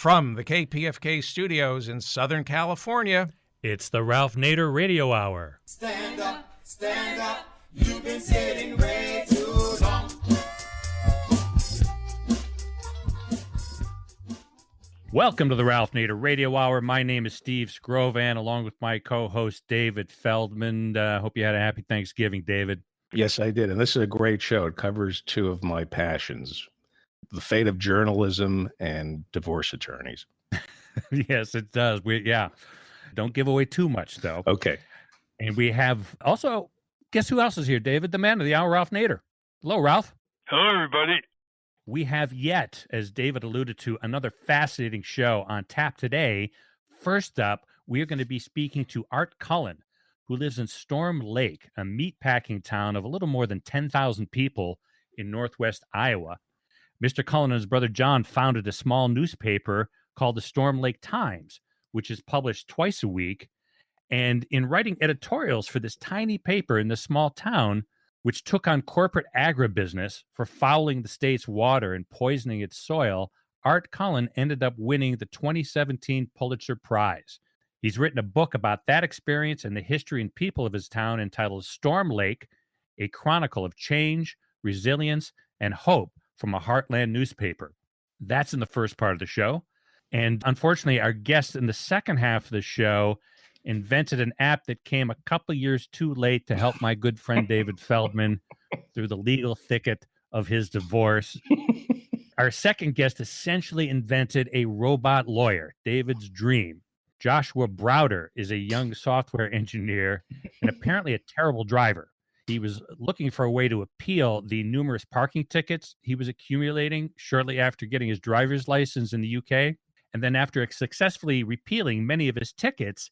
From the KPFK studios in Southern California, it's the Ralph Nader Radio Hour. Stand up, you've been sitting way too long. Welcome to the Ralph Nader Radio Hour. My name is Steve Scrovan, along with my co-host David Feldman. Hope you had a happy Thanksgiving, David. Yes, I did. And this is a great show. It covers two of my passions, the fate of journalism and divorce attorneys. Yes, it does. Don't give away too much, though. Okay. And we have also, guess who else is here, David? The man of the hour, Ralph Nader. Hello, Ralph. Hello, everybody. We have yet, as David alluded to, another fascinating show on tap today. First up, we are going to be speaking to Art Cullen, who lives in Storm Lake, a meatpacking town of a little more than 10,000 people in northwest Iowa. Mr. Cullen and his brother John founded a small newspaper called the Storm Lake Times, which is published twice a week. And in writing editorials for this tiny paper in this small town, which took on corporate agribusiness for fouling the state's water and poisoning its soil, Art Cullen ended up winning the 2017 Pulitzer Prize. He's written a book about that experience and the history and people of his town entitled Storm Lake, A Chronicle of Change, Resilience, and Hope from a Heartland newspaper. That's in the first part of the show. And unfortunately, our guest in the second half of the show invented an app that came a couple of years too late to help my good friend David Feldman through the legal thicket of his divorce. Our second guest essentially invented a robot lawyer, David's dream. Joshua Browder is a young software engineer and apparently a terrible driver. He was looking for a way to appeal the numerous parking tickets he was accumulating shortly after getting his driver's license in the UK. And then after successfully repealing many of his tickets,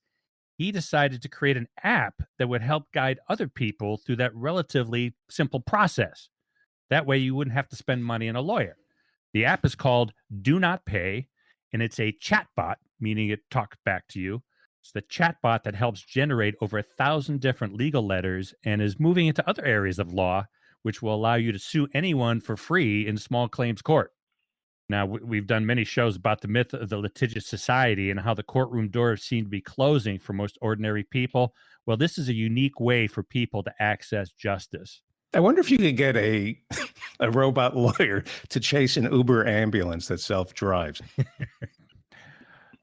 he decided to create an app that would help guide other people through that relatively simple process. That way you wouldn't have to spend money on a lawyer. The app is called Do Not Pay, and it's a chatbot, meaning it talks back to you. It's the chatbot that helps generate over 1,000 different legal letters and is moving into other areas of law, which will allow you to sue anyone for free in small claims court. Now, we've done many shows about the myth of the litigious society and how the courtroom doors seem to be closing for most ordinary people. Well, this is a unique way for people to access justice. I wonder if you could get a robot lawyer to chase an Uber ambulance that self-drives.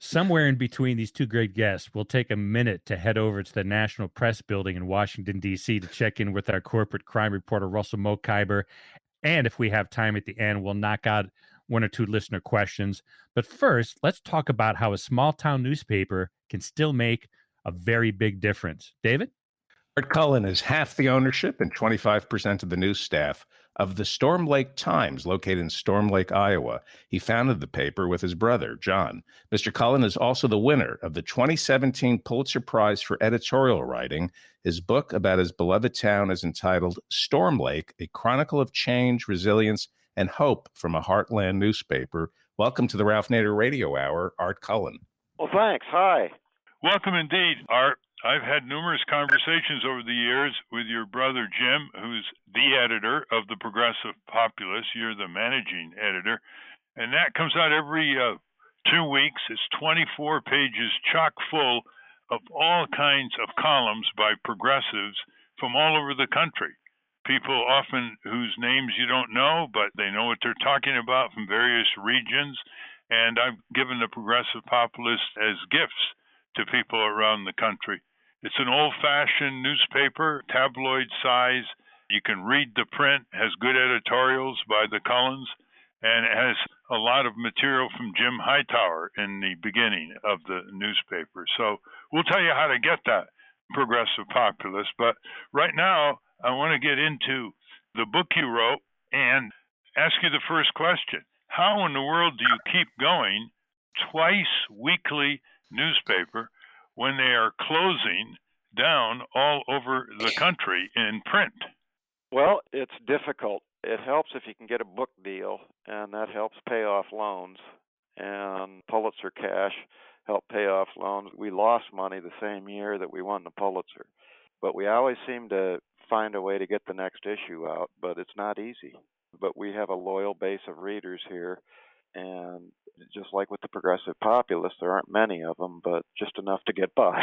Somewhere in between these two great guests, we'll take a minute to head over to the National Press Building in Washington, D.C. to check in with our corporate crime reporter, Russell Mokhyber. And if we have time at the end, we'll knock out one or two listener questions. But first, let's talk about how a small town newspaper can still make a very big difference. David? Art Cullen is half the ownership and 25% of the news staff of the Storm Lake Times, located in Storm Lake, Iowa. He founded the paper with his brother, John. Mr. Cullen is also the winner of the 2017 Pulitzer Prize for editorial writing. His book about his beloved town is entitled Storm Lake, A Chronicle of Change, Resilience, and Hope from a Heartland newspaper. Welcome to the Ralph Nader Radio Hour, Art Cullen. Well, thanks. Hi. Welcome indeed, Art. I've had numerous conversations over the years with your brother Jim, who's the editor of the Progressive Populist. You're the managing editor. And that comes out every 2 weeks. It's 24 pages chock full of all kinds of columns by progressives from all over the country. People often whose names you don't know, but they know what they're talking about from various regions. And I've given the Progressive Populist as gifts to people around the country. It's an old-fashioned newspaper, tabloid size. You can read the print, has good editorials by the Cullens, and it has a lot of material from Jim Hightower in the beginning of the newspaper. So we'll tell you how to get that, Progressive Populist. But right now, I want to get into the book you wrote and ask you the first question. How in the world do you keep going twice weekly newspaper when they are closing down all over the country in print? Well, it's difficult. It helps if you can get a book deal, and that helps pay off loans. And Pulitzer cash helped pay off loans. We lost money the same year that we won the Pulitzer. But we always seem to find a way to get the next issue out, but it's not easy. But we have a loyal base of readers here, And just like with the progressive populists, there aren't many of them, but just enough to get by.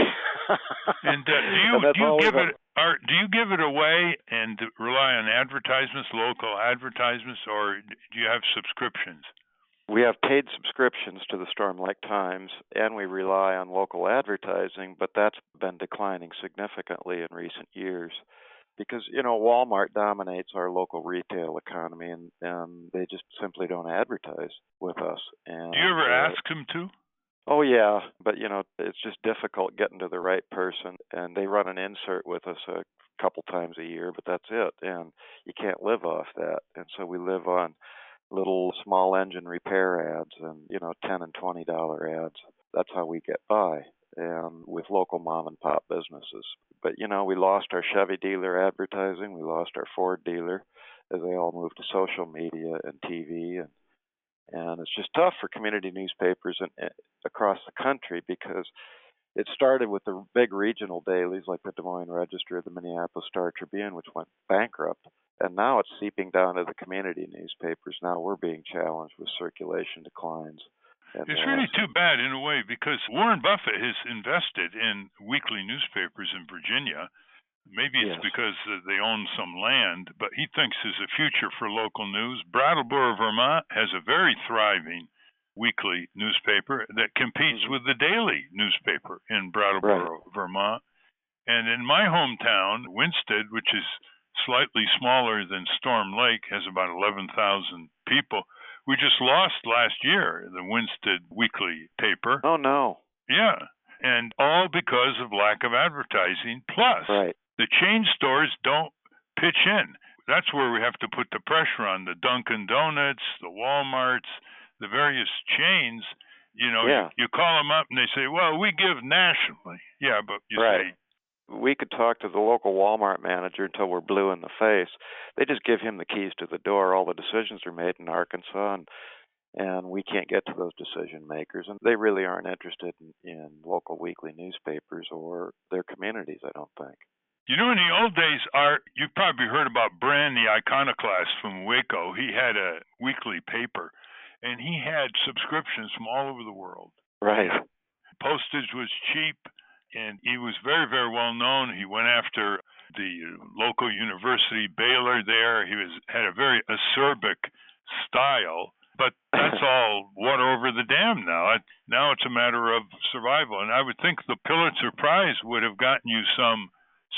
And do you give it away and rely on advertisements, local advertisements, or do you have subscriptions? We have paid subscriptions to the Storm Lake Times, and we rely on local advertising, but that's been declining significantly in recent years because, Walmart dominates our local retail economy, and they just simply don't advertise with us. And do you ever ask them to? Oh, yeah, but, it's just difficult getting to the right person, and they run an insert with us a couple times a year, but that's it, and you can't live off that. And so we live on little small engine repair ads and, $10 and $20 ads. That's how we get by, and with local mom and pop businesses. But, we lost our Chevy dealer advertising. We lost our Ford dealer as they all moved to social media and TV. And it's just tough for community newspapers across the country because it started with the big regional dailies like the Des Moines Register or the Minneapolis Star Tribune, which went bankrupt. And now it's seeping down to the community newspapers. Now we're being challenged with circulation declines. It's really too bad in a way because Warren Buffett has invested in weekly newspapers in Virginia. Maybe it's because they own some land, but he thinks there's a future for local news. Brattleboro, Vermont has a very thriving weekly newspaper that competes with the daily newspaper in Brattleboro, Vermont. And in my hometown, Winsted, which is slightly smaller than Storm Lake, has about 11,000 people. We just lost last year the Winsted weekly paper. Oh, no. Yeah, and all because of lack of advertising. Plus, the chain stores don't pitch in. That's where we have to put the pressure on the Dunkin' Donuts, the Walmarts, the various chains. You call them up and they say, well, we give nationally. Yeah, but you say, we could talk to the local Walmart manager until we're blue in the face. They just give him the keys to the door. All the decisions are made in Arkansas, and we can't get to those decision makers. And they really aren't interested in local weekly newspapers or their communities, I don't think. In the old days, you've probably heard about Brand, the iconoclast from Waco. He had a weekly paper, and he had subscriptions from all over the world. Right. Postage was cheap. And he was very, very well known. He went after the local university, Baylor there. He had a very acerbic style, but that's all water over the dam now. Now it's a matter of survival. And I would think the Pulitzer Prize would have gotten you some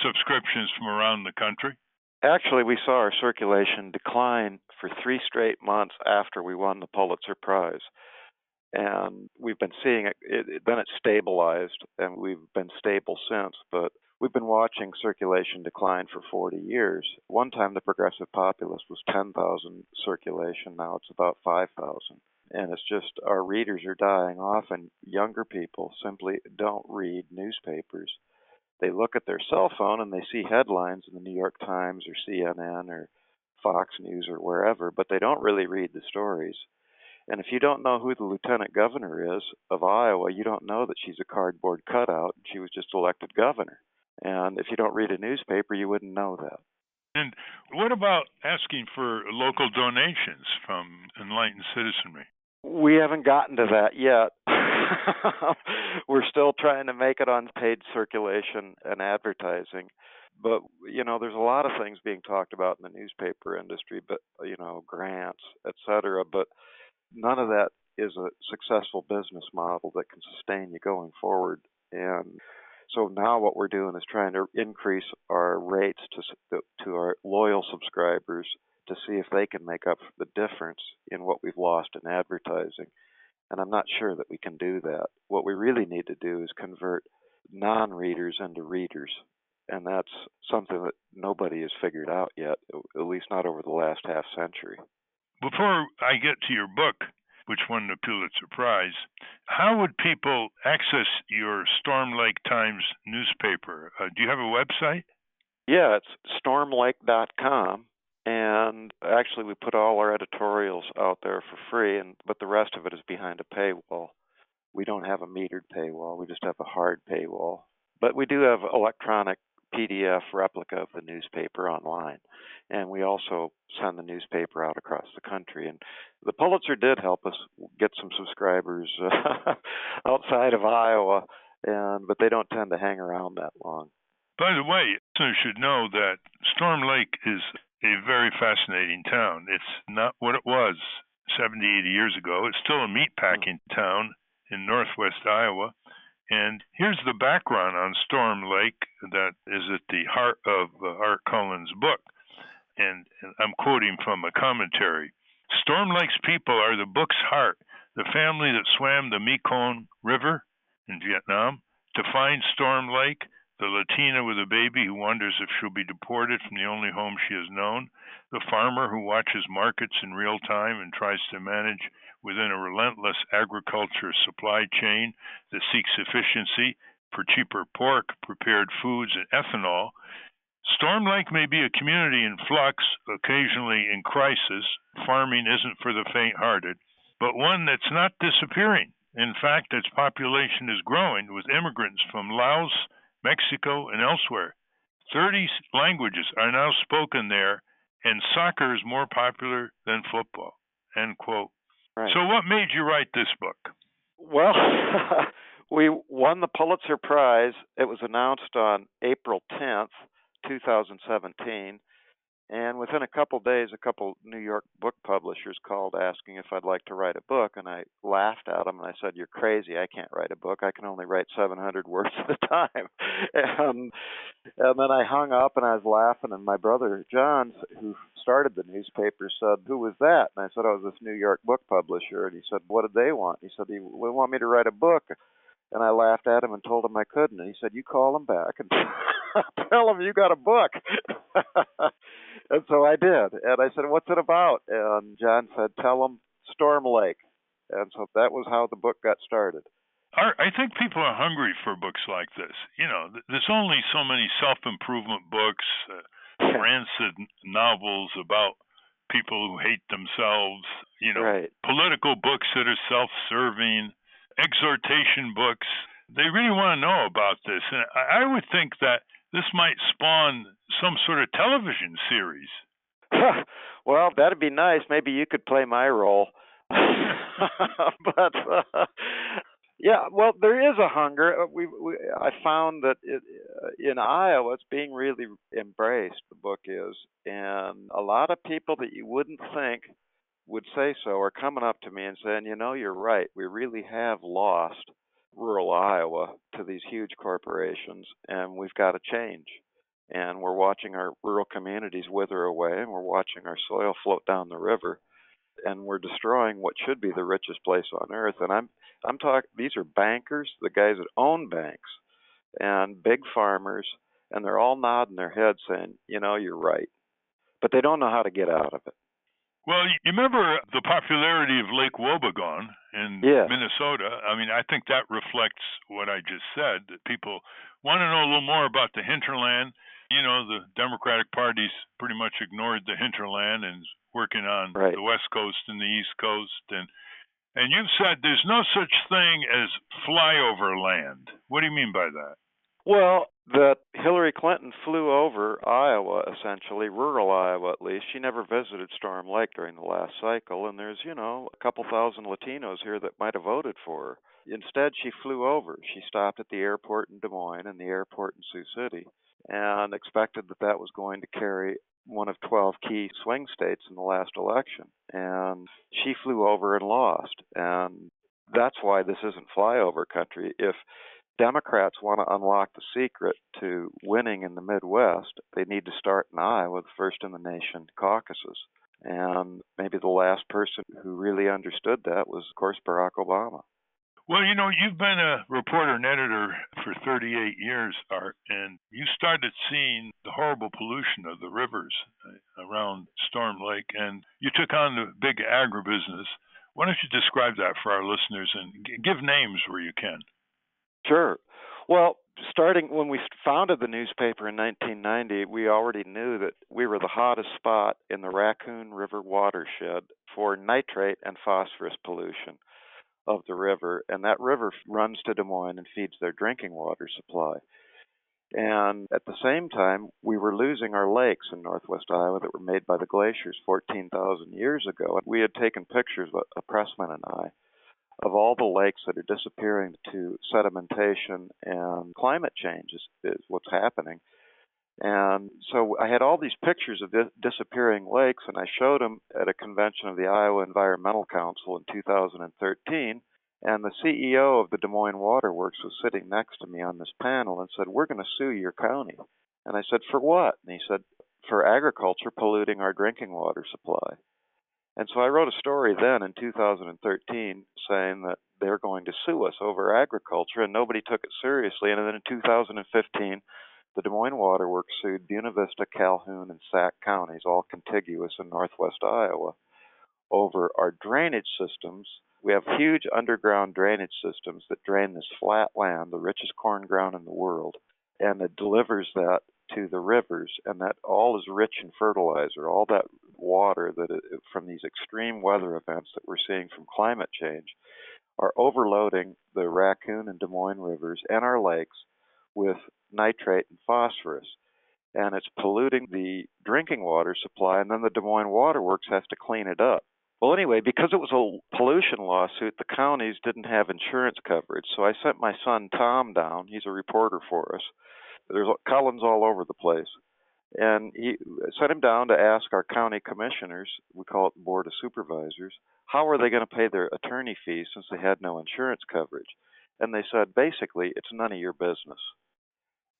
subscriptions from around the country. Actually, we saw our circulation decline for 3 straight months after we won the Pulitzer Prize. And we've been seeing it, then it stabilized, and we've been stable since. But we've been watching circulation decline for 40 years. One time the progressive populist was 10,000 circulation. Now it's about 5,000. And it's just our readers are dying off, and younger people simply don't read newspapers. They look at their cell phone and they see headlines in the New York Times or CNN or Fox News or wherever, but they don't really read the stories. And if you don't know who the lieutenant governor is of Iowa, you don't know that she's a cardboard cutout. She was just elected governor. And if you don't read a newspaper, you wouldn't know that. And what about asking for local donations from enlightened citizenry? We haven't gotten to that yet. We're still trying to make it on paid circulation and advertising. But, there's a lot of things being talked about in the newspaper industry, but, grants, et cetera. But none of that is a successful business model that can sustain you going forward. And so now what we're doing is trying to increase our rates to our loyal subscribers to see if they can make up the difference in what we've lost in advertising. And I'm not sure that we can do that. What we really need to do is convert non-readers into readers. And that's something that nobody has figured out yet, at least not over the last half century. Before I get to your book, which won the Pulitzer Prize, how would people access your Storm Lake Times newspaper? Do you have a website? Yeah, it's stormlake.com. And actually, we put all our editorials out there for free, but the rest of it is behind a paywall. We don't have a metered paywall. We just have a hard paywall. But we do have electronic PDF replica of the newspaper online. And we also send the newspaper out across the country. And the Pulitzer did help us get some subscribers outside of Iowa, but they don't tend to hang around that long. By the way, listeners should know that Storm Lake is a very fascinating town. It's not what it was 70, 80 years ago. It's still a meatpacking town in northwest Iowa. And here's the background on Storm Lake that is at the heart of Art Cullen's book. And I'm quoting from a commentary. Storm Lake's people are the book's heart, the family that swam the Mekong River in Vietnam to find Storm Lake, the Latina with a baby who wonders if she'll be deported from the only home she has known, the farmer who watches markets in real time and tries to manage within a relentless agriculture supply chain that seeks efficiency for cheaper pork, prepared foods, and ethanol. Storm Lake may be a community in flux, occasionally in crisis. Farming isn't for the faint-hearted, but one that's not disappearing. In fact, its population is growing with immigrants from Laos, Mexico, and elsewhere. 30 languages are now spoken there, and soccer is more popular than football. End quote. Right. So what made you write this book? Well, we won the Pulitzer Prize. It was announced on April 10th, 2017. And within a couple days, a couple New York book publishers called asking if I'd like to write a book. And I laughed at them and I said, "You're crazy. I can't write a book. I can only write 700 words at a time." And then I hung up and I was laughing. And my brother, John, who started the newspaper, said, "Who was that?" And I said, "Oh, it was this New York book publisher." And he said, "What did they want?" He said, "They want me to write a book." And I laughed at him and told him I couldn't. And he said, "You call him back and tell him you got a book." And so I did. And I said, "What's it about?" And John said, "Tell him Storm Lake." And so that was how the book got started. I think people are hungry for books like this. You know, there's only so many self-improvement books, rancid novels about people who hate themselves, you know, Right. political books that are self-serving, exhortation books. They really want to know about this. And I would think that this might spawn some sort of television series. Well, that'd be nice. Maybe you could play my role. But yeah, well, there is a hunger. I found that in Iowa, it's being really embraced. The book is, and a lot of people that you wouldn't think would say so are coming up to me and saying, "You know, you're right. We really have lost rural Iowa to these huge corporations, and we've got to change. And we're watching our rural communities wither away, and we're watching our soil float down the river, and we're destroying what should be the richest place on earth." And I'm talking, these are bankers, the guys that own banks, and big farmers, and they're all nodding their heads saying, "You know, you're right." But they don't know how to get out of it. Well, you remember the popularity of Lake Wobegon in Minnesota? I mean, I think that reflects what I just said, that people want to know a little more about the hinterland. You know, the Democratic Party's pretty much ignored the hinterland and is working on the West Coast and the East Coast. And you've said there's no such thing as flyover land. What do you mean by that? Well, that Hillary Clinton flew over Iowa, essentially, rural Iowa at least. She never visited Storm Lake during the last cycle, and there's, you know, a couple thousand Latinos here that might have voted for her. Instead, she flew over. She stopped at the airport in Des Moines and the airport in Sioux City and expected that that was going to carry one of 12 key swing states in the last election. And she flew over and lost. And that's why this isn't flyover country. If Democrats want to unlock the secret to winning in the Midwest, they need to start in Iowa, the first in the nation caucuses. And maybe the last person who really understood that was, of course, Barack Obama. Well, you know, you've been a reporter and editor for 38 years, Art, and you started seeing the horrible pollution of the rivers around Storm Lake, and you took on the big agribusiness. Why don't you describe that for our listeners and give names where you can? Sure. Well, starting when we founded the newspaper in 1990, we already knew that we were the hottest spot in the Raccoon River watershed for nitrate and phosphorus pollution of the river, and that river runs to Des Moines and feeds their drinking water supply. And at the same time, we were losing our lakes in northwest Iowa that were made by the glaciers 14,000 years ago. And we had taken pictures, a pressman and I, of all the lakes that are disappearing to sedimentation, and climate change is what's happening. And so I had all these pictures of disappearing lakes, and I showed them at a convention of the Iowa Environmental Council in 2013. And the CEO of the Des Moines Water Works was sitting next to me on this panel and said, "We're going to sue your county." And I said, "For what?" And he said, "For agriculture polluting our drinking water supply." And so I wrote a story then in 2013 saying that they're going to sue us over agriculture, and nobody took it seriously. And then in 2015, the Des Moines Water Works sued Buena Vista, Calhoun, and Sac counties, all contiguous in northwest Iowa, over our drainage systems. We have huge underground drainage systems that drain this flat land, the richest corn ground in the world, and it delivers that to the rivers, and that all is rich in fertilizer. All that water from these extreme weather events that we're seeing from climate change are overloading the Raccoon and Des Moines rivers and our lakes with nitrate and phosphorus, and it's polluting the drinking water supply, and then the Des Moines Water Works has to clean it up. Well, anyway, because it was a pollution lawsuit, the counties didn't have insurance coverage, so I sent my son Tom down. He's a reporter for us. There's Cullens all over the place. And he sent him down to ask our county commissioners, we call it the Board of Supervisors, how are they going to pay their attorney fees since they had no insurance coverage? And they said, basically, it's none of your business.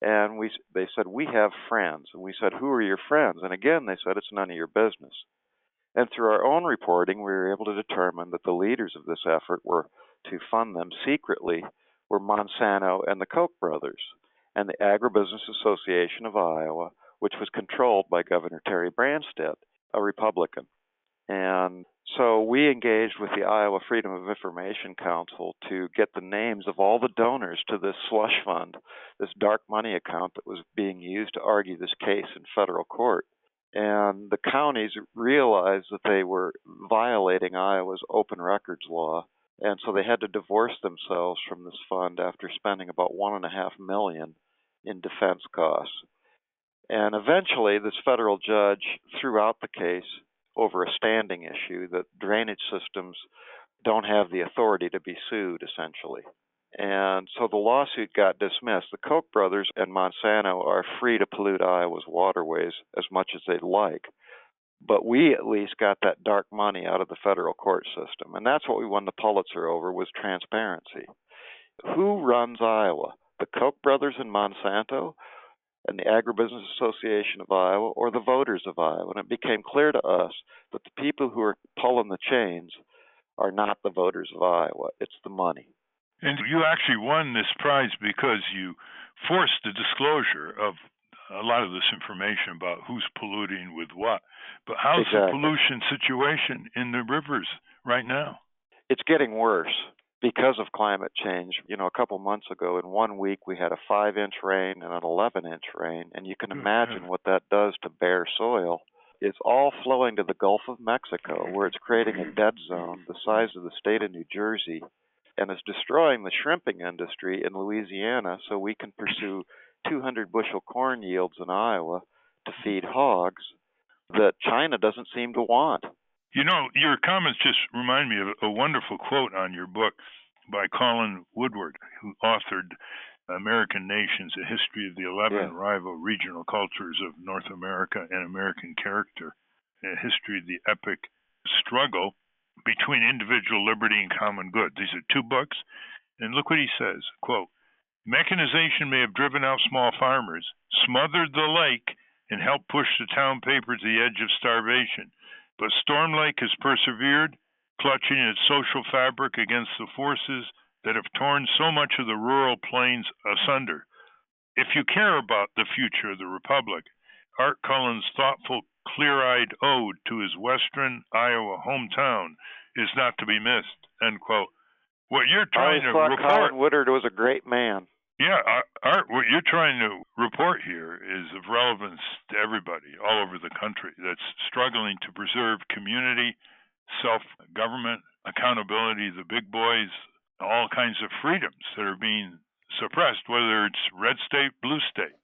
And they said, we have friends. And we said, who are your friends? And again, they said, it's none of your business. And through our own reporting, we were able to determine that the leaders of this effort were to fund them secretly were Monsanto and the Koch brothers and the Agribusiness Association of Iowa, which was controlled by Governor Terry Branstad, a Republican. And so we engaged with the Iowa Freedom of Information Council to get the names of all the donors to this slush fund, this dark money account that was being used to argue this case in federal court. And the counties realized that they were violating Iowa's open records law, and so they had to divorce themselves from this fund after spending about $1.5 million in defense costs. And eventually, this federal judge threw out the case over a standing issue that drainage systems don't have the authority to be sued, essentially. And so the lawsuit got dismissed. The Koch brothers and Monsanto are free to pollute Iowa's waterways as much as they'd like. But we at least got that dark money out of the federal court system. And that's what we won the Pulitzer over, was transparency. Who runs Iowa? The Koch brothers and Monsanto and the Agribusiness Association of Iowa, or the voters of Iowa? And it became clear to us that the people who are pulling the chains are not the voters of Iowa. It's the money. And you actually won this prize because you forced the disclosure of a lot of this information about who's polluting with what. But how's the pollution situation in the rivers right now? It's getting worse because of climate change. You know, a couple months ago, in 1 week, we had a 5-inch rain and an 11-inch rain, and you can imagine what that does to bare soil. It's all flowing to the Gulf of Mexico, where it's creating a dead zone the size of the state of New Jersey, and is destroying the shrimping industry in Louisiana so we can pursue 200 bushel corn yields in Iowa to feed hogs that China doesn't seem to want. You know, your comments just remind me of a wonderful quote on your book by Cullen, who authored American Nations, A History of the 11 Rival Regional Cultures of North America and American Character, a history of the epic struggle between individual liberty and common good. These are 2 books, and look what he says, quote, mechanization may have driven out small farmers, smothered the lake, and helped push the town paper to the edge of starvation. But Storm Lake has persevered, clutching its social fabric against the forces that have torn so much of the rural plains asunder. If you care about the future of the Republic, Art Cullen's thoughtful, clear-eyed ode to his western Iowa hometown is not to be missed, end quote. What you're trying to report... Colin Woodard was a great man. Yeah, Art, what you're trying to report here is of relevance to everybody all over the country that's struggling to preserve community, self-government, accountability, the big boys, all kinds of freedoms that are being suppressed, whether it's red state, blue state.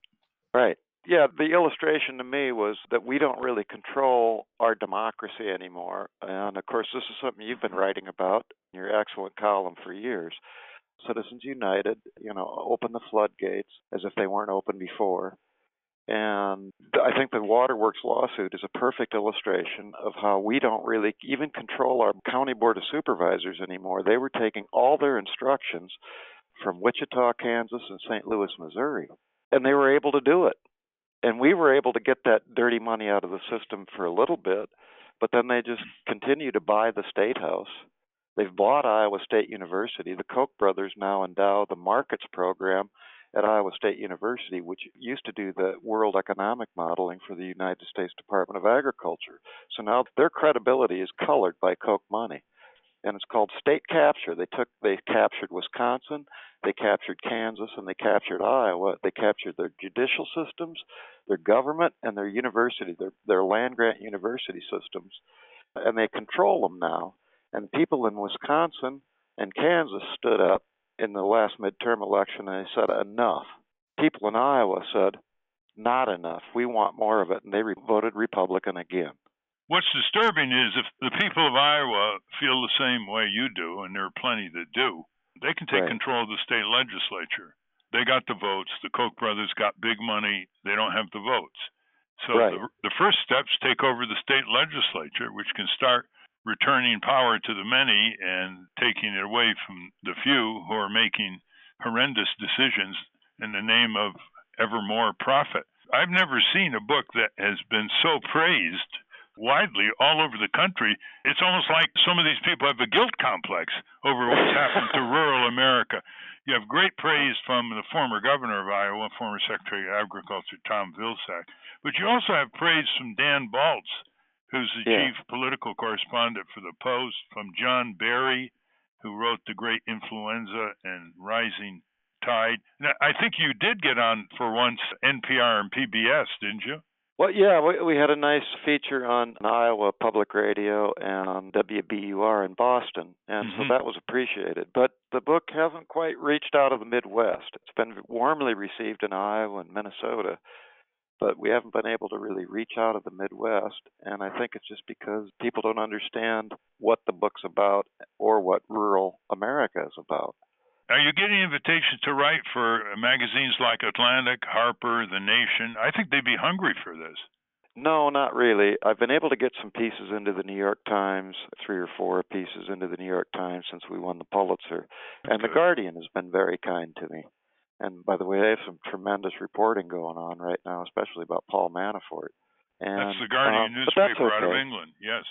Right. Yeah, the illustration to me was that we don't really control our democracy anymore. And of course, this is something you've been writing about in your excellent column for years. Citizens United, opened the floodgates as if they weren't open before. And I think the Waterworks lawsuit is a perfect illustration of how we don't really even control our county board of supervisors anymore. They were taking all their instructions from Wichita, Kansas, and St. Louis, Missouri, and they were able to do it. And we were able to get that dirty money out of the system for a little bit, but then they just continue to buy the State House. They've bought Iowa State University. The Koch brothers now endow the Markets program at Iowa State University, which used to do the world economic modeling for the United States Department of Agriculture. So now their credibility is colored by Koch money. And it's called state capture. They captured Wisconsin, they captured Kansas, and they captured Iowa. They captured their judicial systems, their government, and their university, their land grant university systems. And they control them now. And people in Wisconsin and Kansas stood up in the last midterm election and they said, enough. People in Iowa said, not enough. We want more of it. And they voted Republican again. What's disturbing is if the people of Iowa feel the same way you do, and there are plenty that do, they can take control of the state legislature. They got the votes. The Koch brothers got big money. They don't have the votes. So the first steps take over the state legislature, which can start returning power to the many and taking it away from the few who are making horrendous decisions in the name of ever more profit. I've never seen a book that has been so praised widely all over the country. It's almost like some of these people have a guilt complex over what's happened to rural America. You have great praise from the former governor of Iowa, former Secretary of Agriculture, Tom Vilsack, but you also have praise from Dan Baltz, who's the chief political correspondent for the Post, from John Barry, who wrote The Great Influenza and Rising Tide. Now, I think you did get on for once NPR and PBS, didn't you? Well, yeah, we had a nice feature on Iowa Public Radio and on WBUR in Boston, and so that was appreciated. But the book hasn't quite reached out of the Midwest. It's been warmly received in Iowa and Minnesota, but we haven't been able to really reach out of the Midwest, and I think it's just because people don't understand what the book's about or what rural America is about. Are you getting invitations to write for magazines like Atlantic, Harper, The Nation? I think they'd be hungry for this. No, not really. I've been able to get some pieces into the New York Times, 3 or 4 pieces into the New York Times since we won the Pulitzer. And The Guardian has been very kind to me. And by the way, they have some tremendous reporting going on right now, especially about Paul Manafort. And, that's the Guardian newspaper out of England, yes.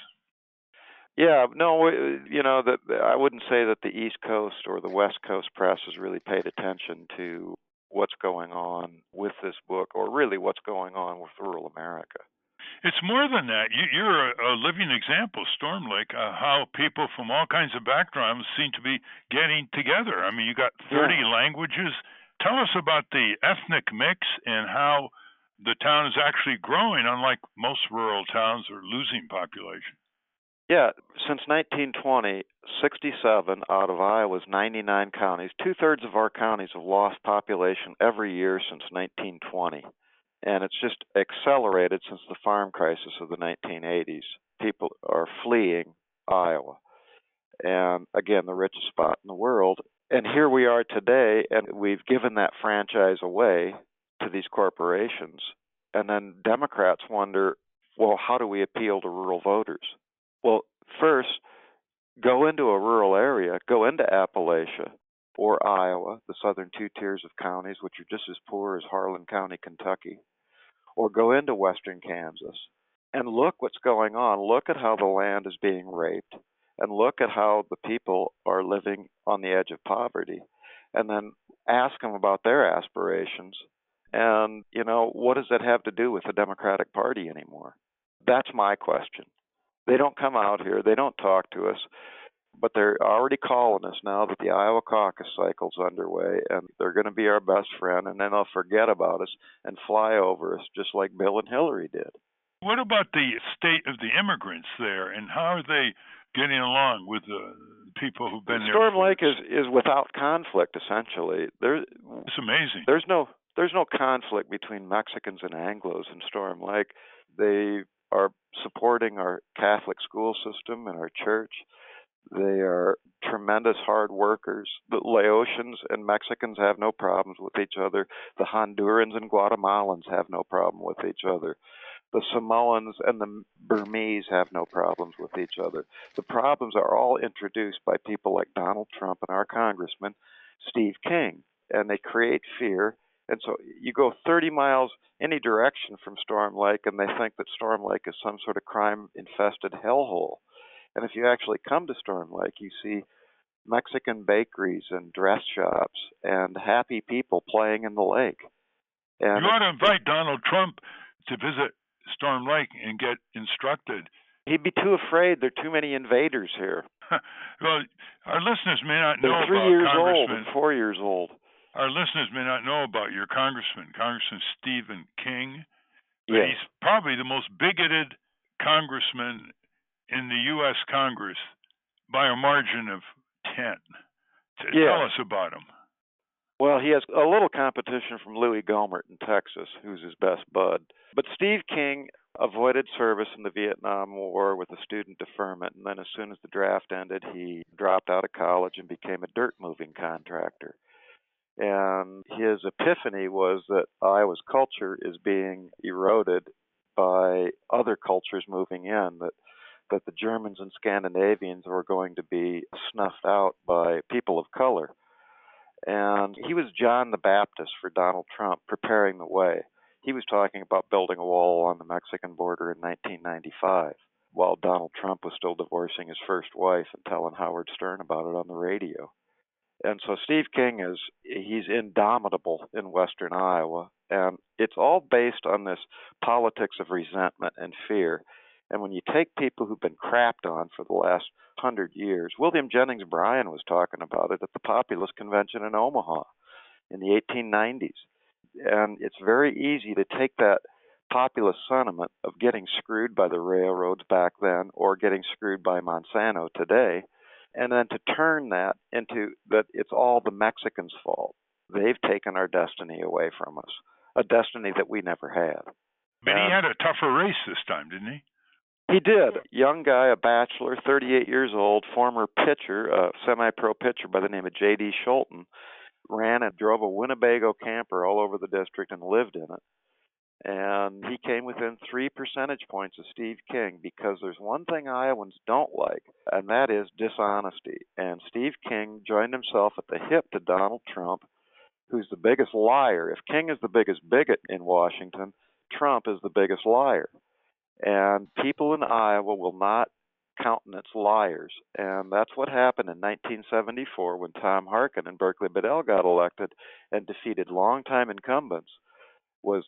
Yeah, no, I wouldn't say that the East Coast or the West Coast press has really paid attention to what's going on with this book, or really what's going on with rural America. It's more than that. You're a living example, Storm Lake, how people from all kinds of backgrounds seem to be getting together. I mean, you got 30 languages. Tell us about the ethnic mix and how the town is actually growing, unlike most rural towns are losing population. Yeah, since 1920, 67 out of Iowa's 99 counties, 2/3 of our counties have lost population every year since 1920. And it's just accelerated since the farm crisis of the 1980s. People are fleeing Iowa. And again, the richest spot in the world. And here we are today, and we've given that franchise away to these corporations. And then Democrats wonder, well, how do we appeal to rural voters? Well, first, go into a rural area, go into Appalachia or Iowa, the southern 2 tiers of counties, which are just as poor as Harlan County, Kentucky, or go into western Kansas and look what's going on. Look at how the land is being raped, and look at how the people are living on the edge of poverty, and then ask them about their aspirations. And, what does that have to do with the Democratic Party anymore? That's my question. They don't come out here. They don't talk to us. But they're already calling us now that the Iowa caucus cycle's underway, and they're going to be our best friend, and then they'll forget about us and fly over us just like Bill and Hillary did. What about the state of the immigrants there, and how are they getting along with people who've been there. Storm Lake is without conflict, essentially. It's amazing. There's no conflict between Mexicans and Anglos in Storm Lake. They are supporting our Catholic school system and our church. They are tremendous hard workers. The Laotians and Mexicans have no problems with each other. The Hondurans and Guatemalans have no problem with each other. The Samoans and the Burmese have no problems with each other. The problems are all introduced by people like Donald Trump and our congressman, Steve King, and they create fear. And so you go 30 miles any direction from Storm Lake, and they think that Storm Lake is some sort of crime-infested hellhole. And if you actually come to Storm Lake, you see Mexican bakeries and dress shops and happy people playing in the lake. And you ought to invite Donald Trump to visit Storm Lake and get instructed. He'd be too afraid. There are too many invaders here. Well, our listeners may not know They're 3 about years Congressman. old and 4 years old. Our listeners may not know about your Congressman Stephen King. But Yes. he's probably the most bigoted congressman in the U.S. Congress by a margin of 10. Tell us about him. Well, he has a little competition from Louis Gohmert in Texas, who's his best bud. But Steve King avoided service in the Vietnam War with a student deferment, and then as soon as the draft ended, he dropped out of college and became a dirt moving contractor. And his epiphany was that Iowa's culture is being eroded by other cultures moving in, that the Germans and Scandinavians were going to be snuffed out by people of color. And he was John the Baptist for Donald Trump, preparing the way. He was talking about building a wall along the Mexican border in 1995, while Donald Trump was still divorcing his first wife and telling Howard Stern about it on the radio. And so Steve King he's indomitable in western Iowa, and it's all based on this politics of resentment and fear. And when you take people who've been crapped on for the last 100 years, William Jennings Bryan was talking about it at the Populist Convention in Omaha in the 1890s. And it's very easy to take that populist sentiment of getting screwed by the railroads back then or getting screwed by Monsanto today, and then to turn that into that it's all the Mexicans' fault. They've taken our destiny away from us, a destiny that we never had. But he had a tougher race this time, didn't he? He did. Young guy, a bachelor, 38 years old, former pitcher, a semi-pro pitcher by the name of J.D. Schulten, ran and drove a Winnebago camper all over the district and lived in it. And he came within 3 percentage points of Steve King because there's one thing Iowans don't like, and that is dishonesty. And Steve King joined himself at the hip to Donald Trump, who's the biggest liar. If King is the biggest bigot in Washington, Trump is the biggest liar. And people in Iowa will not countenance liars. And that's what happened in 1974 when Tom Harkin and Berkeley Bedell got elected and defeated longtime incumbents.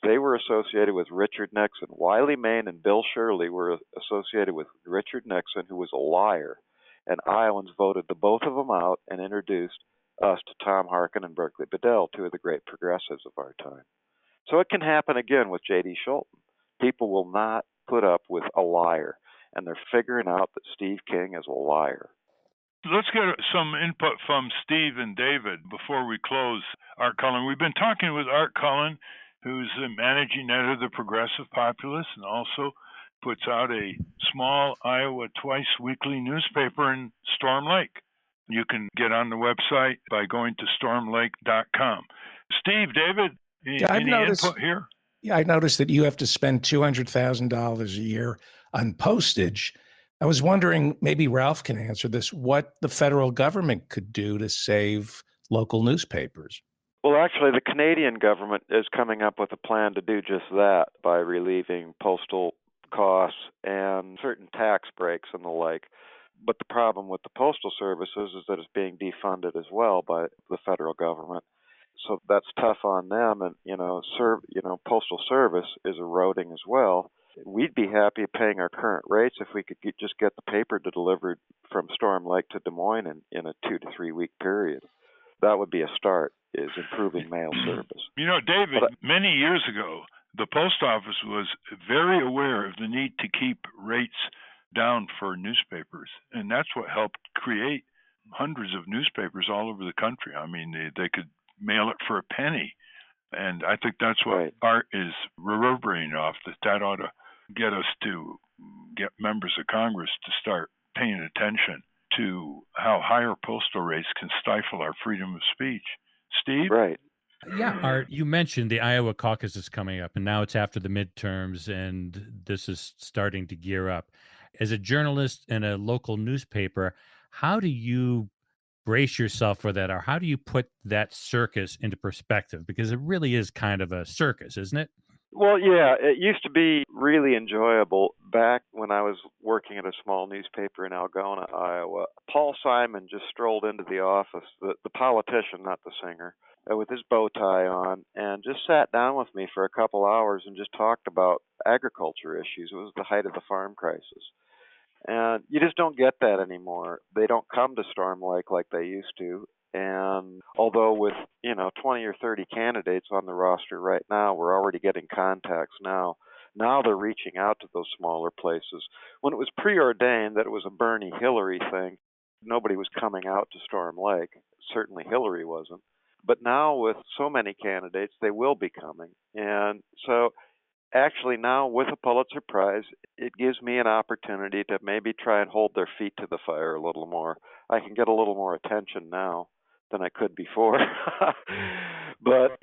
They were associated with Richard Nixon. Wiley Main and Bill Shirley were associated with Richard Nixon, who was a liar. And Iowans voted the both of them out and introduced us to Tom Harkin and Berkeley Bedell, two of the great progressives of our time. So it can happen again with J.D. Schulten. People will not put up with a liar, and they're figuring out that Steve King is a liar. Let's get some input from Steve and David before we close. Art Cullen. We've been talking with Art Cullen, who's the managing editor of the Progressive Populist and also puts out a small Iowa twice weekly newspaper in Storm Lake. You can get on the website by going to stormlake.com. Steve, David, any input here? Yeah, I noticed that you have to spend $200,000 a year on postage. I was wondering, maybe Ralph can answer this, what the federal government could do to save local newspapers. Well, actually, the Canadian government is coming up with a plan to do just that by relieving postal costs and certain tax breaks and the like. But the problem with the Postal Services is that it's being defunded as well by the federal government. So that's tough on them, and Postal Service is eroding as well. We'd be happy paying our current rates if we could just get the paper delivered from Storm Lake to Des Moines in a 2 to 3 week period. That would be a start, is improving mail service. David, many years ago, the post office was very aware of the need to keep rates down for newspapers, and that's what helped create hundreds of newspapers all over the country. I mean, they could mail it for a penny. And I think that's what Art is reverberating off, that ought to get us to get members of Congress to start paying attention to how higher postal rates can stifle our freedom of speech. Steve? Right. Yeah, Art, you mentioned the Iowa caucus is coming up, and now it's after the midterms, and this is starting to gear up. As a journalist in a local newspaper, how do you brace yourself for that, or how do you put that circus into perspective? Because it really is kind of a circus, isn't it? Well, yeah, it used to be really enjoyable back when I was working at a small newspaper in Algona, Iowa. Paul Simon just strolled into the office, the politician, not the singer, with his bow tie on, and just sat down with me for a couple hours and just talked about agriculture issues. It was the height of the farm crisis. And you just don't get that anymore. They don't come to Storm Lake like they used to. And although with, 20 or 30 candidates on the roster right now, we're already getting contacts now. Now they're reaching out to those smaller places. When it was preordained that it was a Bernie Hillary thing, nobody was coming out to Storm Lake. Certainly Hillary wasn't. But now with so many candidates, they will be coming. And so actually now with a Pulitzer Prize, it gives me an opportunity to maybe try and hold their feet to the fire a little more. I can get a little more attention now than I could before. But,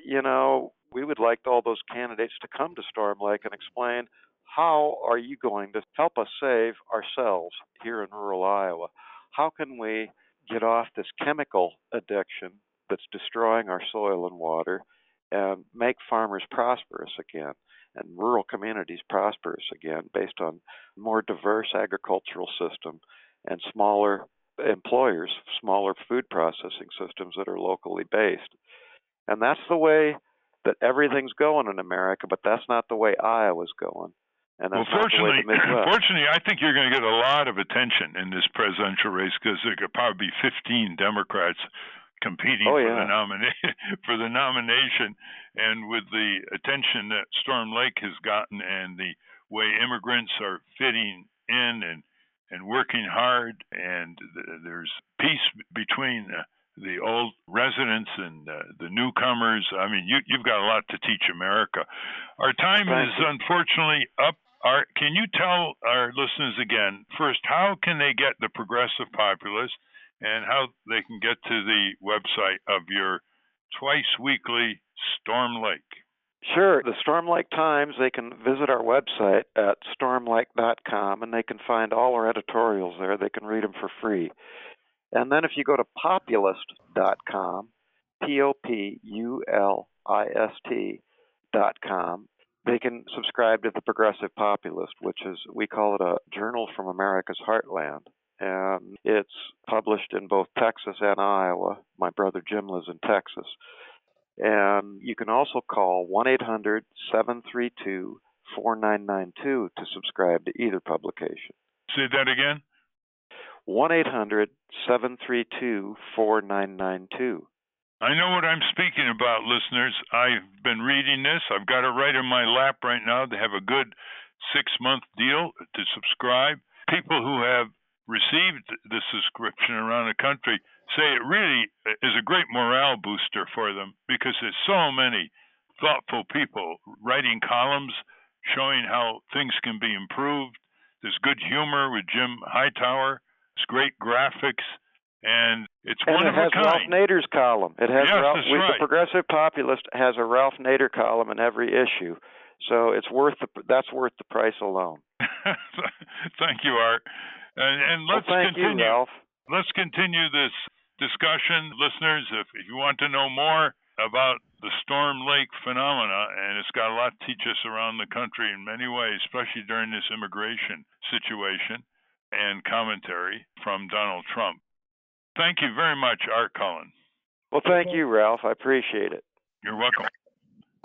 we would like all those candidates to come to Storm Lake and explain, how are you going to help us save ourselves here in rural Iowa? How can we get off this chemical addiction that's destroying our soil and water and make farmers prosperous again and rural communities prosperous again based on more diverse agricultural system and smaller employers, smaller food processing systems that are locally based. And that's the way that everything's going in America, but that's not the way Iowa's going. And that's not the way the Midwest. Fortunately, I think you're going to get a lot of attention in this presidential race because there could probably be 15 Democrats competing for the nomination, and with the attention that Storm Lake has gotten and the way immigrants are fitting in and working hard, and there's peace between the old residents and the newcomers. I mean, you've got a lot to teach America. Our time is unfortunately up. Art, can you tell our listeners again, first, how can they get the Progressive Populist and how they can get to the website of your twice-weekly Storm Lake? Sure. The Storm Lake Times, they can visit our website at stormlake.com, and they can find all our editorials there. They can read them for free. And then if you go to populist.com, populist.com, they can subscribe to the Progressive Populist, which is, we call it a journal from America's Heartland. And it's published in both Texas and Iowa. My brother Jim lives in Texas. And you can also call 1-800-732-4992 to subscribe to either publication. Say that again? 1-800-732-4992. I know what I'm speaking about, listeners. I've been reading this. I've got it right in my lap right now. They have a good 6-month deal to subscribe. People who have received the subscription around the country say it really is a great morale booster for them because there's so many thoughtful people writing columns showing how things can be improved. There's good humor with Jim Hightower. It's great graphics. And it's one of a kind. And it has Ralph Nader's column. It has that's right. The Progressive Populist has a Ralph Nader column in every issue, so that's worth the price alone. Thank you, Art. And let's continue. You, Ralph. Let's continue this discussion, listeners. If you want to know more about the Storm Lake phenomena, and it's got a lot to teach us around the country in many ways, especially during this immigration situation, and commentary from Donald Trump. Thank you very much, Art Cullen. Well, thank you, Ralph. I appreciate it. You're welcome.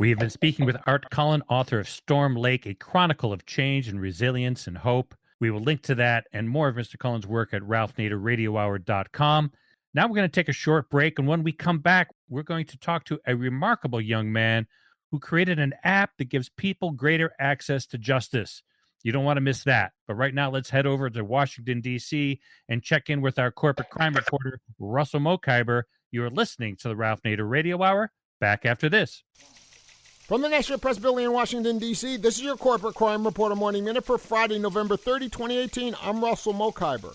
We have been speaking with Art Cullen, author of Storm Lake, a chronicle of change and resilience and hope. We will link to that and more of Mr. Cullen's work at ralphnaderradiohour.com. Now we're going to take a short break, and when we come back, we're going to talk to a remarkable young man who created an app that gives people greater access to justice. You don't want to miss that. But right now, let's head over to Washington, D.C. and check in with our corporate crime reporter, Russell Mokhiber. You're listening to the Ralph Nader Radio Hour. Back after this. From the National Press Building in Washington, D.C., this is your Corporate Crime Reporter Morning Minute for Friday, November 30, 2018. I'm Russell Mokhiber.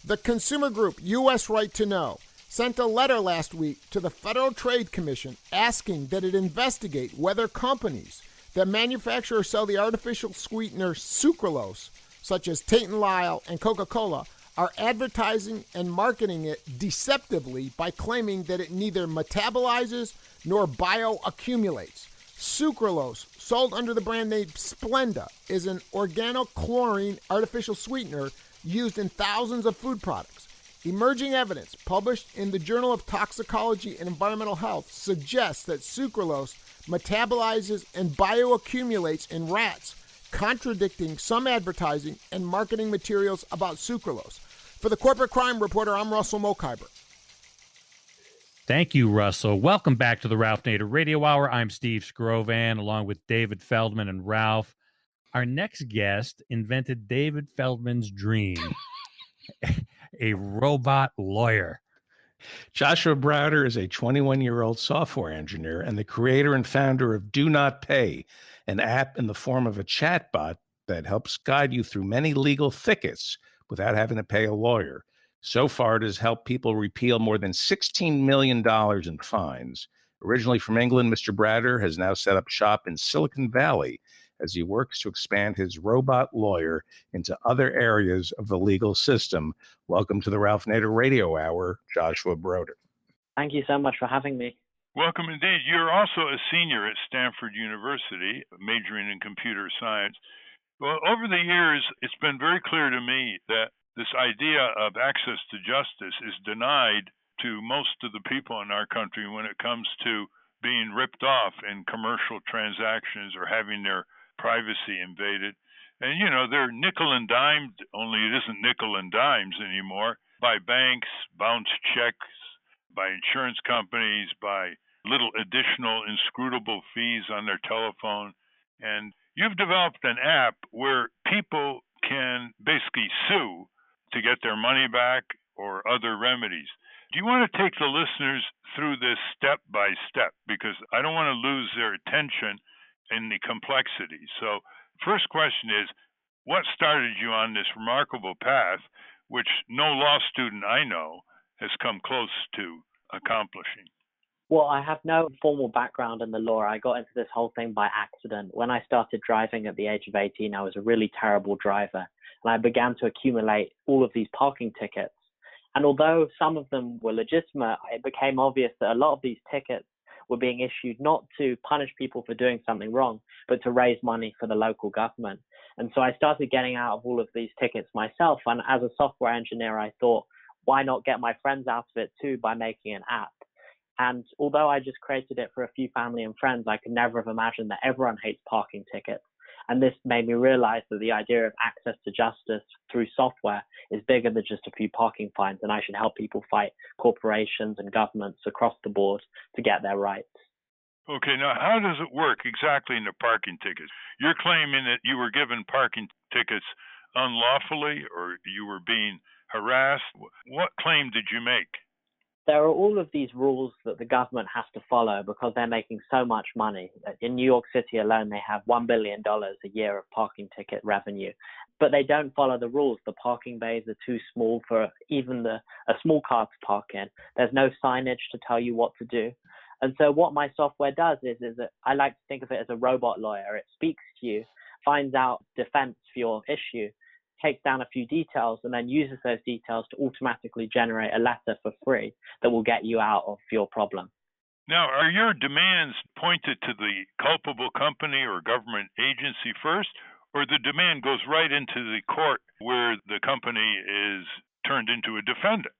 The consumer group U.S. Right to Know sent a letter last week to the Federal Trade Commission asking that it investigate whether companies that manufacture or sell the artificial sweetener sucralose, such as Tate & Lyle and Coca-Cola, are advertising and marketing it deceptively by claiming that it neither metabolizes nor bioaccumulates. Sucralose, sold under the brand name Splenda, is an organochlorine artificial sweetener used in thousands of food products. Emerging evidence published in the Journal of Toxicology and Environmental Health suggests that sucralose metabolizes and bioaccumulates in rats, contradicting some advertising and marketing materials about sucralose. For the Corporate Crime Reporter, I'm Russell Mokhiber. Thank you, Russell. Welcome back to the Ralph Nader Radio Hour. I'm Steve Scrovan, along with David Feldman and Ralph. Our next guest invented David Feldman's dream, a robot lawyer. Joshua Browder is a 21-year-old software engineer and the creator and founder of Do Not Pay, an app in the form of a chatbot that helps guide you through many legal thickets without having to pay a lawyer. So far, it has helped people repeal more than $16 million in fines. Originally from England, Mr. Browder has now set up shop in Silicon Valley as he works to expand his robot lawyer into other areas of the legal system. Welcome to the Ralph Nader Radio Hour, Joshua Browder. Thank you so much for having me. Welcome indeed. You're also a senior at Stanford University, majoring in computer science. Well, over the years, it's been very clear to me that this idea of access to justice is denied to most of the people in our country when it comes to being ripped off in commercial transactions or having their privacy invaded. And, you know, they're nickel and dimed, only it isn't nickel and dimes anymore, by banks, bounce checks, by insurance companies, by little additional inscrutable fees on their telephone. And you've developed an app where people can basically sue to get their money back or other remedies. Do you want to take the listeners through this step by step? Because I don't want to lose their attention in the complexity. So first question is, what started you on this remarkable path, which no law student I know has come close to accomplishing? Well, I have no formal background in the law. I got into this whole thing by accident. When I started driving at the age of 18, I was a really terrible driver. And I began to accumulate all of these parking tickets. And although some of them were legitimate, it became obvious that a lot of these tickets were being issued not to punish people for doing something wrong, but to raise money for the local government. And so I started getting out of all of these tickets myself. And as a software engineer, I thought, why not get my friends out of it too by making an app? And although I just created it for a few family and friends, I could never have imagined that everyone hates parking tickets. And this made me realize that the idea of access to justice through software is bigger than just a few parking fines, and I should help people fight corporations and governments across the board to get their rights. Okay, now how does it work exactly in the parking tickets? You're claiming that you were given parking tickets unlawfully or you were being harassed. What claim did you make? There are all of these rules that the government has to follow because they're making so much money. In New York City alone, they have $1 billion a year of parking ticket revenue, but they don't follow the rules. The parking bays are too small for even a small car to park in. There's no signage to tell you what to do. And so what my software does is that I like to think of it as a robot lawyer. It speaks to you, finds out defense for your issue, takes down a few details, and then uses those details to automatically generate a letter for free that will get you out of your problem. Now, are your demands pointed to the culpable company or government agency first, or the demand goes right into the court where the company is turned into a defendant?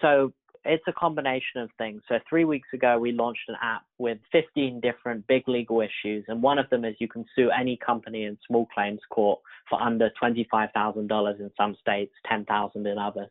So it's a combination of things. So 3 weeks ago, we launched an app with 15 different big legal issues. And one of them is you can sue any company in small claims court for under $25,000 in some states, $10,000 in others.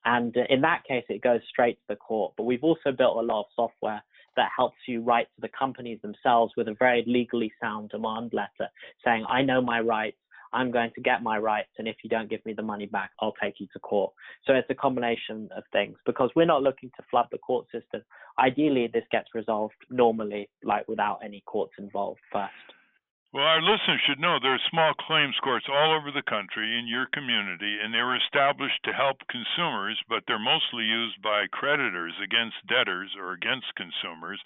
And in that case, it goes straight to the court. But we've also built a lot of software that helps you write to the companies themselves with a very legally sound demand letter saying, I know my rights. I'm going to get my rights, and if you don't give me the money back, I'll take you to court. So it's a combination of things, because we're not looking to flood the court system. Ideally, this gets resolved normally, like without any courts involved first. Well, our listeners should know there are small claims courts all over the country in your community, and they were established to help consumers, but they're mostly used by creditors against debtors or against consumers.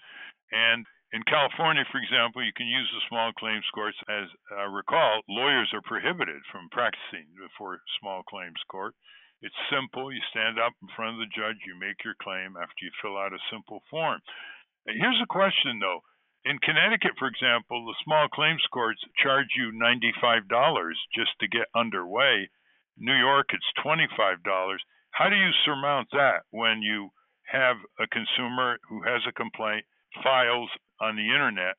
And in California, for example, you can use the small claims courts. As I recall, lawyers are prohibited from practicing before small claims court. It's simple. You stand up in front of the judge, you make your claim after you fill out a simple form. And here's a question, though. In Connecticut, for example, the small claims courts charge you $95 just to get underway. New York, it's $25. How do you surmount that when you have a consumer who has a complaint, files on the internet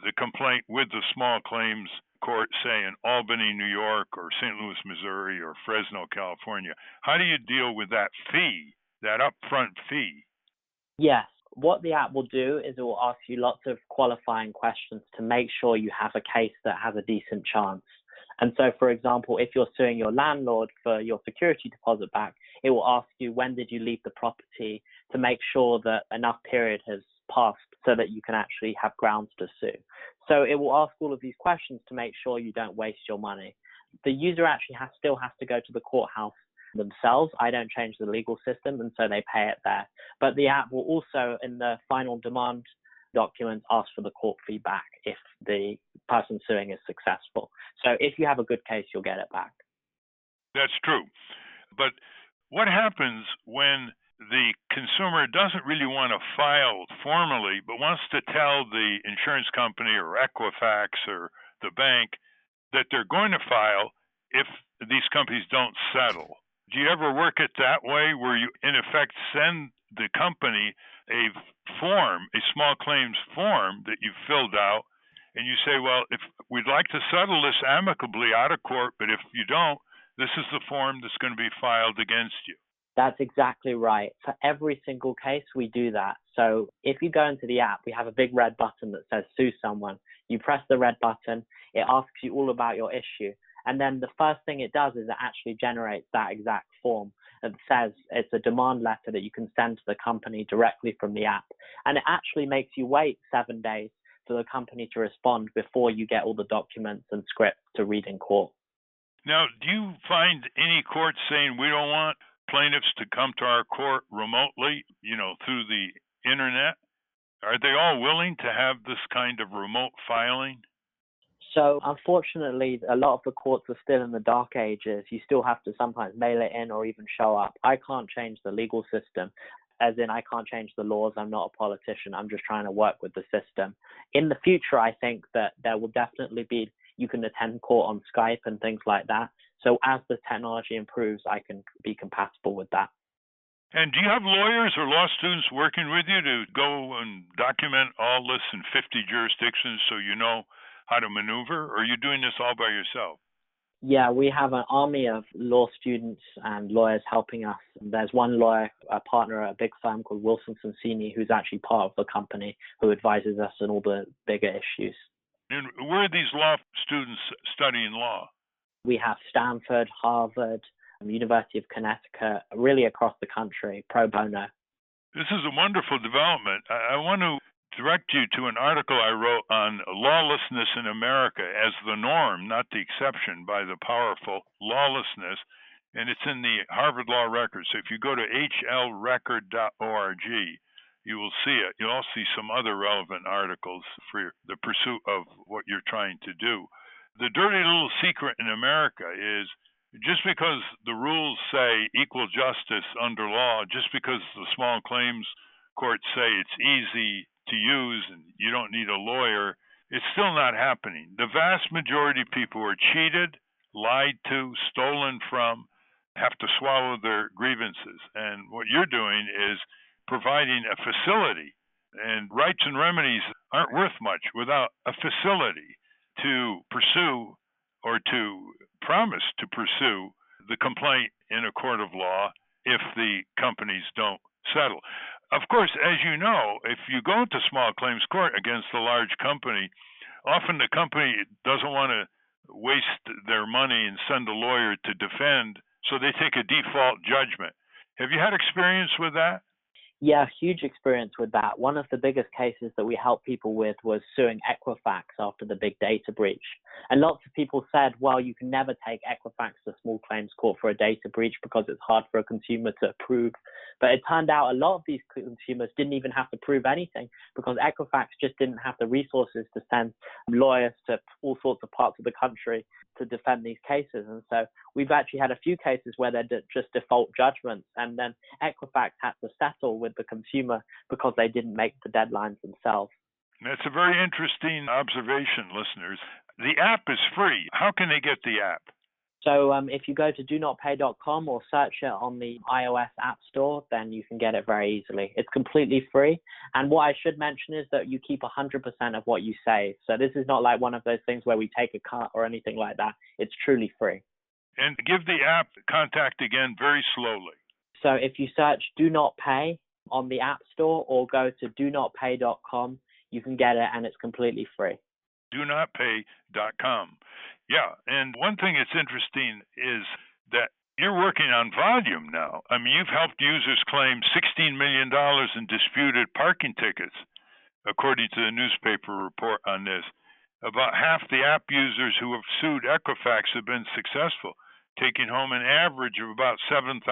the complaint with the small claims court, say in Albany, New York, or St. Louis, Missouri, or Fresno, California? How do you deal with that fee, that upfront fee? Yes. What the app will do is it will ask you lots of qualifying questions to make sure you have a case that has a decent chance. And so, for example, if you're suing your landlord for your security deposit back, it will ask you, when did you leave the property, to make sure that enough period has passed so that you can actually have grounds to sue. So it will ask all of these questions to make sure you don't waste your money. The user actually still has to go to the courthouse themselves. I don't change the legal system, and so they pay it there. But the app will also, in the final demand documents, ask for the court feedback if the person suing is successful. So if you have a good case, you'll get it back. That's true. But what happens when the consumer doesn't really want to file formally, but wants to tell the insurance company or Equifax or the bank that they're going to file if these companies don't settle? Do you ever work it that way, where you, in effect, send the company a form, a small claims form that you've filled out, and you say, well, if we'd like to settle this amicably out of court, but if you don't, this is the form that's going to be filed against you? That's exactly right. For every single case, we do that. So if you go into the app, we have a big red button that says sue someone. You press the red button, it asks you all about your issue. And then the first thing it does is it actually generates that exact form. It says it's a demand letter that you can send to the company directly from the app. And it actually makes you wait 7 days for the company to respond before you get all the documents and scripts to read in court. Now, do you find any courts saying we don't want plaintiffs to come to our court remotely, through the internet? Are they all willing to have this kind of remote filing? So unfortunately, a lot of the courts are still in the dark ages. You still have to sometimes mail it in or even show up. I can't change the legal system, as in I can't change the laws. I'm not a politician. I'm just trying to work with the system. In the future, I think that there will definitely be, you can attend court on Skype and things like that. So as the technology improves, I can be compatible with that. And do you have lawyers or law students working with you to go and document all this in 50 jurisdictions so you know how to maneuver, or are you doing this all by yourself? Yeah, we have an army of law students and lawyers helping us. There's one lawyer, a partner at a big firm called Wilson Sonsini, who's actually part of the company, who advises us on all the bigger issues. And where are these law students studying law? We have Stanford, Harvard, University of Connecticut, really across the country, pro bono. This is a wonderful development. I want to direct you to an article I wrote on lawlessness in America as the norm, not the exception, by the powerful. Lawlessness, and it's in the Harvard Law Record. So if you go to hlrecord.org, you will see it. You'll also see some other relevant articles for the pursuit of what you're trying to do. The dirty little secret in America is, just because the rules say equal justice under law, just because the small claims courts say it's easy to use and you don't need a lawyer, it's still not happening. The vast majority of people who are cheated, lied to, stolen from, have to swallow their grievances. And what you're doing is providing a facility. And rights and remedies aren't worth much without a facility to pursue or to promise to pursue the complaint in a court of law if the companies don't settle. Of course, as you know, if you go into small claims court against a large company, often the company doesn't want to waste their money and send a lawyer to defend, so they take a default judgment. Have you had experience with that? Yeah, huge experience with that. One of the biggest cases that we helped people with was suing Equifax after the big data breach. And lots of people said, well, you can never take Equifax to small claims court for a data breach because it's hard for a consumer to prove. But it turned out a lot of these consumers didn't even have to prove anything because Equifax just didn't have the resources to send lawyers to all sorts of parts of the country to defend these cases. And so we've actually had a few cases where they're just default judgments, and then Equifax had to settle with the consumer because they didn't make the deadlines themselves. That's a very interesting observation, listeners. The app is free. How can they get the app? So if you go to donotpay.com or search it on the iOS App Store, then you can get it very easily. It's completely free. And what I should mention is that you keep 100% of what you save. So this is not like one of those things where we take a cut or anything like that. It's truly free. And give the app contact again very slowly. So if you search Do Not Pay on the App Store or go to donotpay.com, you can get it and it's completely free. donotpay.com. Yeah, and one thing that's interesting is that you're working on volume now. I mean, you've helped users claim $16 million in disputed parking tickets, according to the newspaper report on this. About half the app users who have sued Equifax have been successful, taking home an average of about $7,000.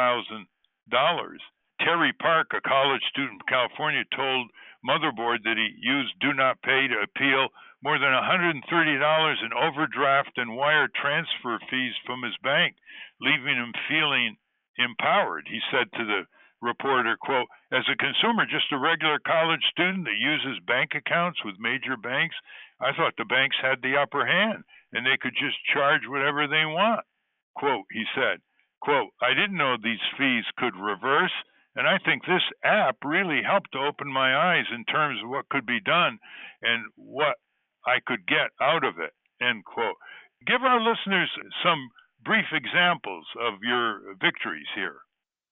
Terry Park, a college student from California, told Motherboard that he used Do Not Pay to appeal more than $130 in overdraft and wire transfer fees from his bank, leaving him feeling empowered. He said to the reporter, quote, "As a consumer, just a regular college student that uses bank accounts with major banks, I thought the banks had the upper hand and they could just charge whatever they want." Quote, he said, quote, "I didn't know these fees could reverse, and I think this app really helped to open my eyes in terms of what could be done and what I could get out of it," end quote. Give our listeners some brief examples of your victories here.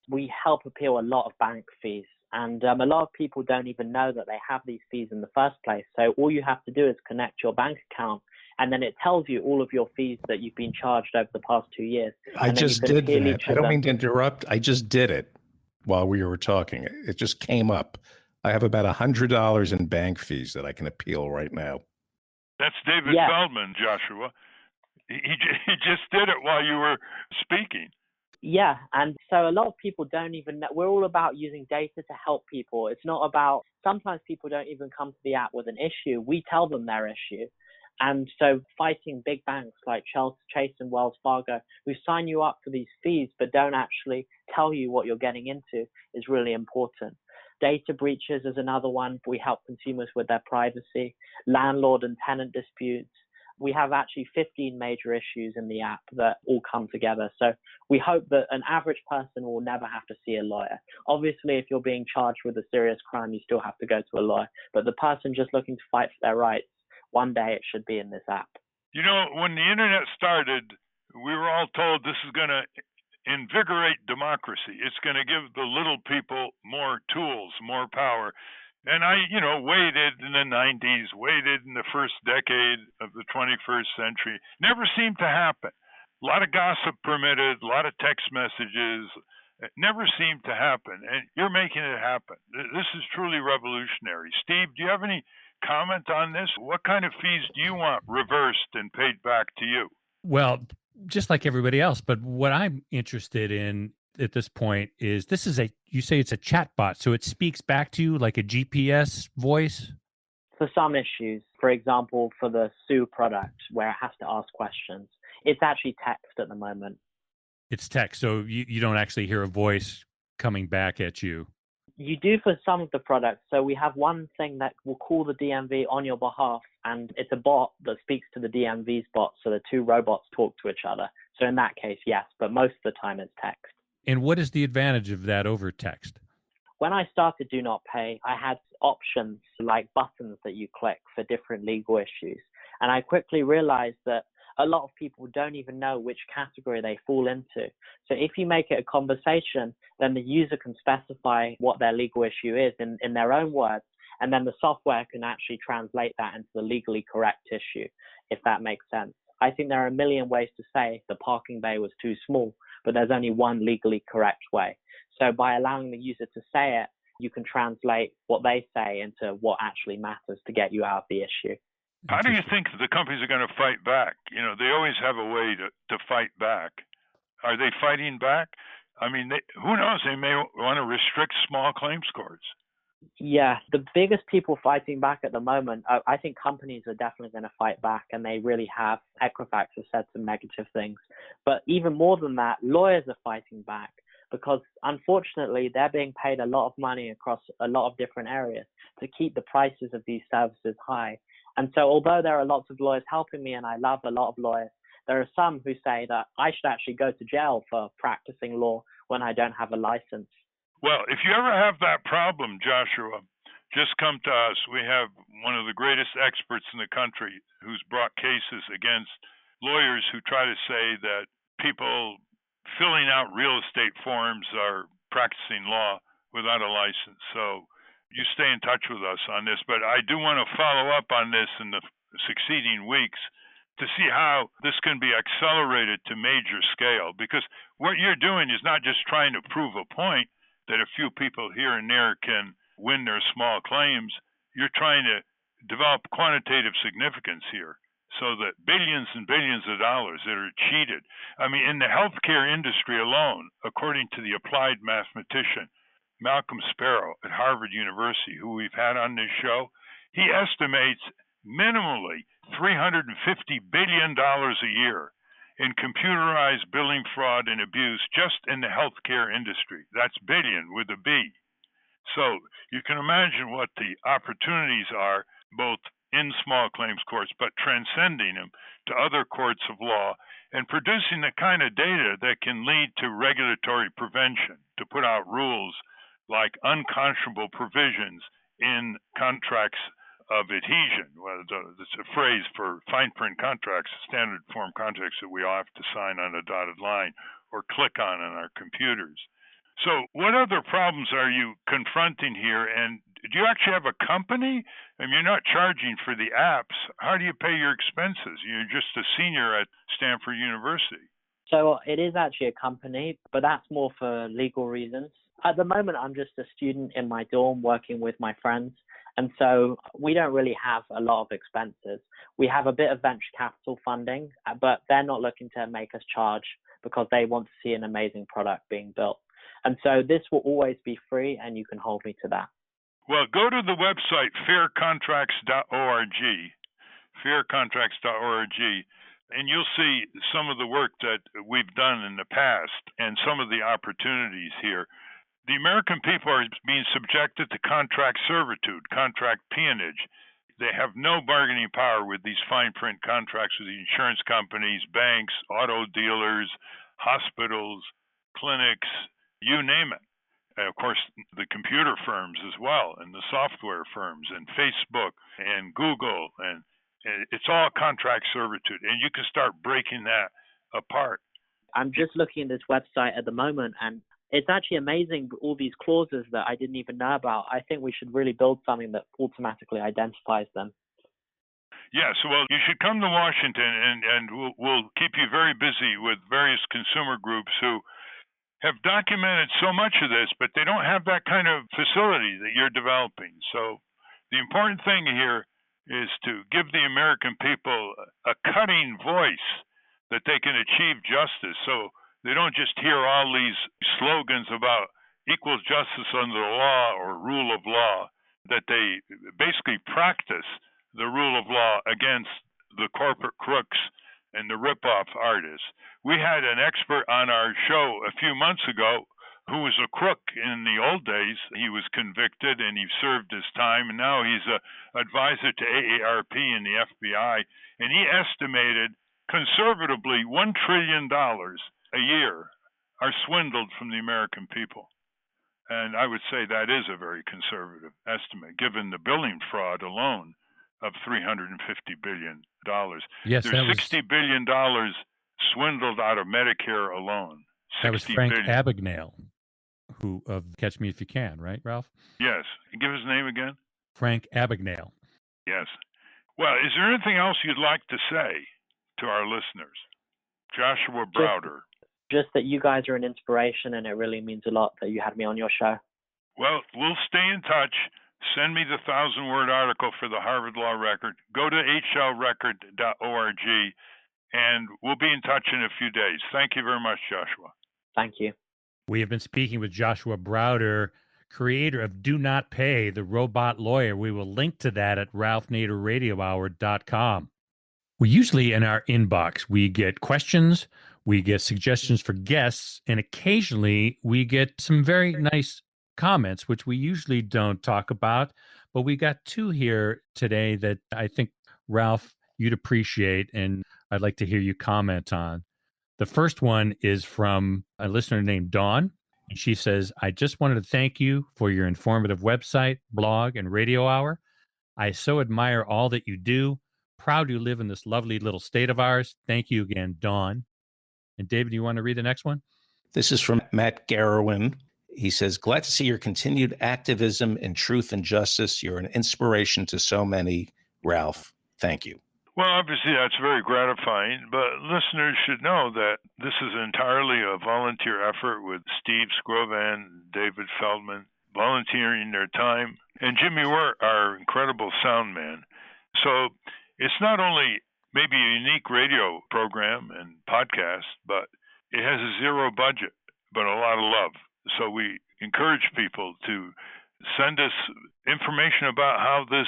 We help appeal a lot of bank fees, and a lot of people don't even know that they have these fees in the first place. So all you have to do is connect your bank account, and then it tells you all of your fees that you've been charged over the past 2 years. I just did that. I don't mean to interrupt. I just did it while we were talking. It just came up. I have about $100 in bank fees that I can appeal right now. That's David Feldman, Joshua. He just did it while you were speaking. Yeah, and so a lot of people don't even know. We're all about using data to help people. It's not about, sometimes people don't even come to the app with an issue. We tell them their issue. And so fighting big banks like Chase and Wells Fargo, who sign you up for these fees but don't actually tell you what you're getting into, is really important. Data breaches is another one. We help consumers with their privacy, landlord and tenant disputes. We have actually 15 major issues in the app that all come together. So we hope that an average person will never have to see a lawyer. Obviously, if you're being charged with a serious crime, you still have to go to a lawyer. But the person just looking to fight for their rights, one day it should be in this app. You know, when the internet started, we were all told this is going to invigorate democracy. It's going to give the little people more tools, more power. And I, waited in the 90s, waited in the first decade of the 21st century. Never seemed to happen. A lot of gossip permitted, a lot of text messages. It never seemed to happen. And you're making it happen. This is truly revolutionary. Steve, do you have any comment on this? What kind of fees do you want reversed and paid back to you? Well, just like everybody else, but what I'm interested in at this point is you say it's a chat bot, so it speaks back to you like a GPS voice? For some issues, for example, for the Sue product where it has to ask questions, it's actually text at the moment. It's text, so you don't actually hear a voice coming back at you. You do for some of the products. So we have one thing that will call the DMV on your behalf, and it's a bot that speaks to the DMV's bot, so the two robots talk to each other. So in that case, yes, but most of the time it's text. And what is the advantage of that over text? When I started Do Not Pay, I had options like buttons that you click for different legal issues. And I quickly realized that a lot of people don't even know which category they fall into. So if you make it a conversation, then the user can specify what their legal issue is in their own words, and then the software can actually translate that into the legally correct issue, if that makes sense. I think there are a million ways to say the parking bay was too small, but there's only one legally correct way. So by allowing the user to say it, you can translate what they say into what actually matters to get you out of the issue. How do you think the companies are going to fight back? You know, they always have a way to fight back. Are they fighting back? I mean, who knows? They may want to restrict small claims courts. Yeah, the biggest people fighting back at the moment, I think companies are definitely going to fight back, and they really have. Equifax has said some negative things. But even more than that, lawyers are fighting back because, unfortunately, they're being paid a lot of money across a lot of different areas to keep the prices of these services high. And so although there are lots of lawyers helping me, and I love a lot of lawyers, there are some who say that I should actually go to jail for practicing law when I don't have a license. Well, if you ever have that problem, Joshua, just come to us. We have one of the greatest experts in the country who's brought cases against lawyers who try to say that people filling out real estate forms are practicing law without a license. So you stay in touch with us on this, but I do want to follow up on this in the succeeding weeks to see how this can be accelerated to major scale, because what you're doing is not just trying to prove a point that a few people here and there can win their small claims. You're trying to develop quantitative significance here so that billions and billions of dollars that are cheated. I mean, in the healthcare industry alone, according to the applied mathematician Malcolm Sparrow at Harvard University, who we've had on this show, he estimates minimally $350 billion a year in computerized billing fraud and abuse just in the healthcare industry. That's billion with a B. So you can imagine what the opportunities are, both in small claims courts, but transcending them to other courts of law and producing the kind of data that can lead to regulatory prevention, to put out rules like unconscionable provisions in contracts of adhesion. Well, it's a phrase for fine print contracts, standard form contracts that we all have to sign on a dotted line or click on our computers. So what other problems are you confronting here? And do you actually have a company? I mean, you're not charging for the apps. How do you pay your expenses? You're just a senior at Stanford University. So it is actually a company, but that's more for legal reasons. At the moment, I'm just a student in my dorm working with my friends. And so we don't really have a lot of expenses. We have a bit of venture capital funding, but they're not looking to make us charge because they want to see an amazing product being built. And so this will always be free, and you can hold me to that. Well, go to the website faircontracts.org, faircontracts.org, and you'll see some of the work that we've done in the past and some of the opportunities here. The American people are being subjected to contract servitude, contract peonage. They have no bargaining power with these fine print contracts with the insurance companies, banks, auto dealers, hospitals, clinics, you name it. And of course, the computer firms as well, and the software firms, and Facebook, and Google, and it's all contract servitude. And you can start breaking that apart. I'm just looking at this website at the moment, and it's actually amazing, all these clauses that I didn't even know about. I think we should really build something that automatically identifies them. Yes, well, you should come to Washington, and we'll keep you very busy with various consumer groups who have documented so much of this, but they don't have that kind of facility that you're developing. So the important thing here is to give the American people a cutting voice that they can achieve justice. So they don't just hear all these slogans about equal justice under the law or rule of law, that they basically practice the rule of law against the corporate crooks and the rip-off artists. We had an expert on our show a few months ago who was a crook in the old days. He was convicted and he served his time, and now he's an advisor to AARP and the FBI, and he estimated conservatively $1 trillion a year are swindled from the American people. And I would say that is a very conservative estimate, given the billing fraud alone of $350 billion. Yes, there's $60 billion swindled out of Medicare alone. That was Frank Abagnale, who of Catch Me If You Can, right, Ralph? Yes. Give his name again. Frank Abagnale. Yes. Well, is there anything else you'd like to say? to our listeners. Joshua Browder. Just that you guys are an inspiration, and it really means a lot that you had me on your show. Well, we'll stay in touch. Send me the 1,000-word article for the Harvard Law Record. Go to hlrecord.org, and we'll be in touch in a few days. Thank you very much, Joshua. Thank you. We have been speaking with Joshua Browder, creator of Do Not Pay, the Robot Lawyer. We will link to that at ralphnaderradiohour.com. We usually, in our inbox, we get questions, we get suggestions for guests, and occasionally we get some very nice comments, which we usually don't talk about. But we got two here today that I think, Ralph, you'd appreciate, and I'd like to hear you comment on. The first one is from a listener named Dawn. She says, I just wanted to thank you for your informative website, blog, and radio hour. I so admire all that you do. Proud you live in this lovely little state of ours. Thank you again, Dawn. And David, you want to read the next one? This is from Matt Garowin. He says, glad to see your continued activism in truth and justice. You're an inspiration to so many, Ralph. Thank you. Well, obviously, that's very gratifying, but listeners should know that this is entirely a volunteer effort with Steve Scrovan, David Feldman, volunteering their time, and Jimmy Wirt, our incredible sound man. So it's not only maybe a unique radio program and podcast, but it has a zero budget, but a lot of love. So we encourage people to send us information about how this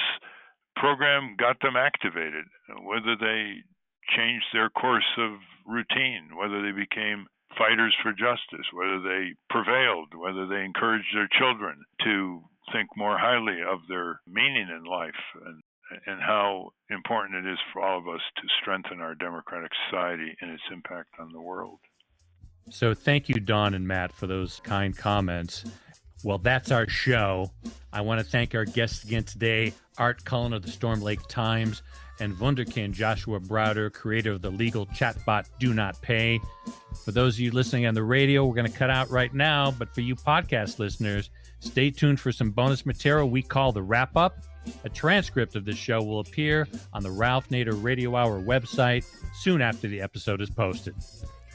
program got them activated, whether they changed their course of routine, whether they became fighters for justice, whether they prevailed, whether they encouraged their children to think more highly of their meaning in life, and how important it is for all of us to strengthen our democratic society and its impact on the world. So thank you, Dawn and Matt, for those kind comments. Well, that's our show. I want to thank our guests again today, Art Cullen of the Storm Lake Times, and Wunderkind Joshua Browder, creator of the legal chatbot Do Not Pay. For those of you listening on the radio, we're going to cut out right now, but for you podcast listeners, stay tuned for some bonus material we call the Wrap-Up. A transcript of this show will appear on the Ralph Nader Radio Hour website soon after the episode is posted.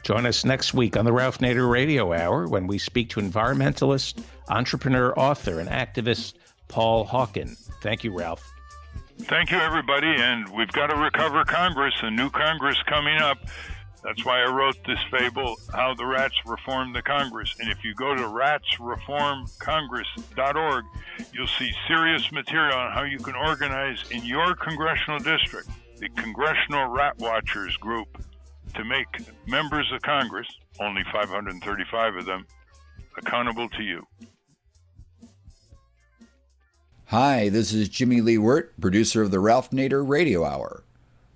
Join us next week on the Ralph Nader Radio Hour when we speak to environmentalist, entrepreneur, author, and activist Paul Hawken. Thank you, Ralph. Thank you, everybody. And we've got to recover Congress, a new Congress coming up. That's why I wrote this fable, How the Rats Reformed the Congress. And if you go to ratsreformcongress.org, you'll see serious material on how you can organize in your congressional district, the Congressional Rat Watchers Group, to make members of Congress, only 535 of them, accountable to you. Hi, this is Jimmy Lee Wirt, producer of the Ralph Nader Radio Hour.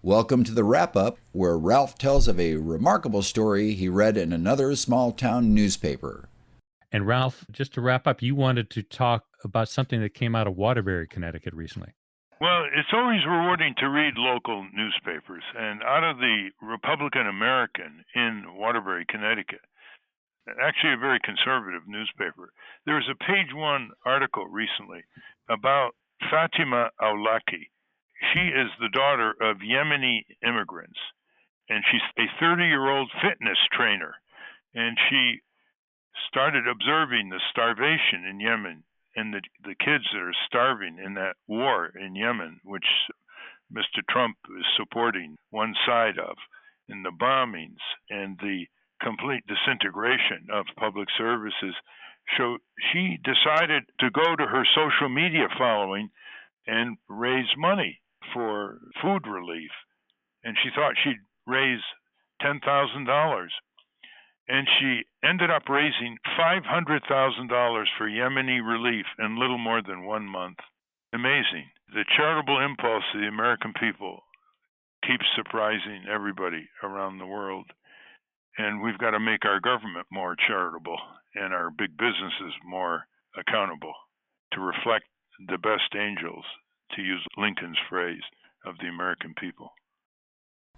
Welcome to the Wrap-Up, where Ralph tells of a remarkable story he read in another small-town newspaper. And Ralph, just to wrap up, you wanted to talk about something that came out of Waterbury, Connecticut recently. Well, it's always rewarding to read local newspapers. And out of the Republican American in Waterbury, Connecticut, actually a very conservative newspaper, there was a page one article recently about Fatima Aulaki. She is the daughter of Yemeni immigrants, and she's a 30-year-old fitness trainer. And she started observing the starvation in Yemen and the kids that are starving in that war in Yemen, which Mr. Trump is supporting one side of, in the bombings and the complete disintegration of public services. So she decided to go to her social media following and raise money for food relief. And she thought she'd raise $10,000. And she ended up raising $500,000 for Yemeni relief in little more than 1 month. Amazing. The charitable impulse of the American people keeps surprising everybody around the world. And we've got to make our government more charitable and our big businesses more accountable to reflect the best angels, to use Lincoln's phrase, of the American people.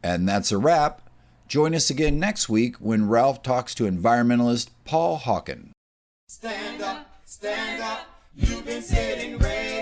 And that's a wrap. Join us again next week when Ralph talks to environmentalist Paul Hawken. Stand up, you've been sitting, raise